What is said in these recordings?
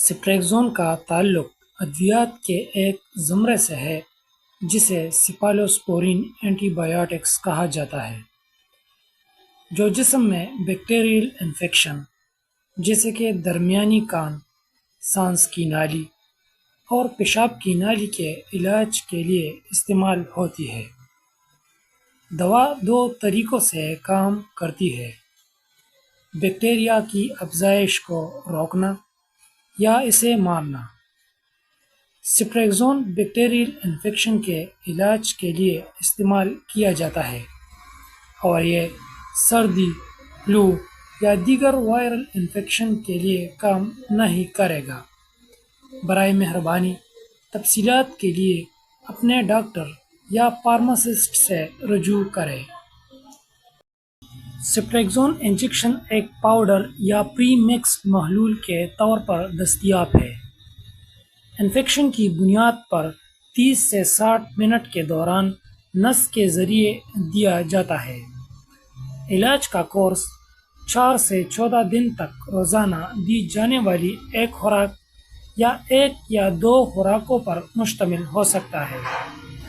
سپریگزون کا تعلق ادویات کے ایک زمرے سے ہے جسے سیفالوسپورین اینٹی بایوٹکس کہا جاتا ہے، جو جسم میں بیکٹیریل انفیکشن جیسے کہ درمیانی کان، سانس کی نالی اور پیشاب کی نالی کے علاج کے لیے استعمال ہوتی ہے۔ دوا دو طریقوں سے کام کرتی ہے: بیکٹیریا کی افزائش کو روکنا یا اسے مارنا۔ سپریگزون بیکٹیریل انفیکشن کے علاج کے لیے استعمال کیا جاتا ہے اور یہ سردی، فلو یا دیگر وائرل انفیکشن کے لیے کام نہیں کرے گا۔ برائے مہربانی تفصیلات کے لیے اپنے ڈاکٹر یا فارماسسٹ سے رجوع کریں۔ سپریگزون انجیکشن ایک پاؤڈر یا پری مکس محلول کے طور پر دستیاب ہے۔ انفیکشن کی بنیاد پر 30 سے 60 منٹ کے دوران نس کے ذریعے دیا جاتا ہے۔ علاج کا کورس 4 سے 14 دن تک روزانہ دی جانے والی ایک خوراک یا ایک یا دو خوراکوں پر مشتمل ہو سکتا ہے۔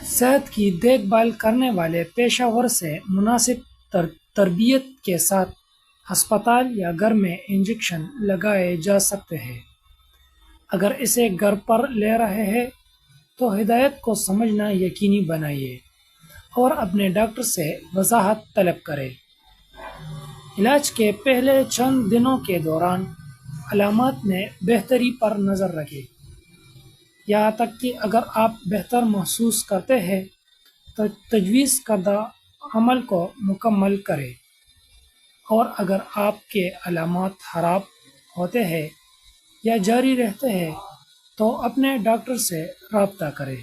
صحت کی دیکھ بھال کرنے والے پیشہ ور سے مناسب تربیت کے ساتھ ہسپتال یا گھر میں انجیکشن لگائے جا سکتے ہیں۔ اگر اسے گھر پر لے رہے ہیں تو ہدایت کو سمجھنا یقینی بنائیے اور اپنے ڈاکٹر سے وضاحت طلب کریں۔ علاج کے پہلے چند دنوں کے دوران علامات میں بہتری پر نظر رکھیں، یہاں تک کہ اگر آپ بہتر محسوس کرتے ہیں تو تجویز کردہ عمل کو مکمل کریں، اور اگر آپ کے علامات خراب ہوتے ہیں یا جاری رہتے ہیں تو اپنے ڈاکٹر سے رابطہ کریں۔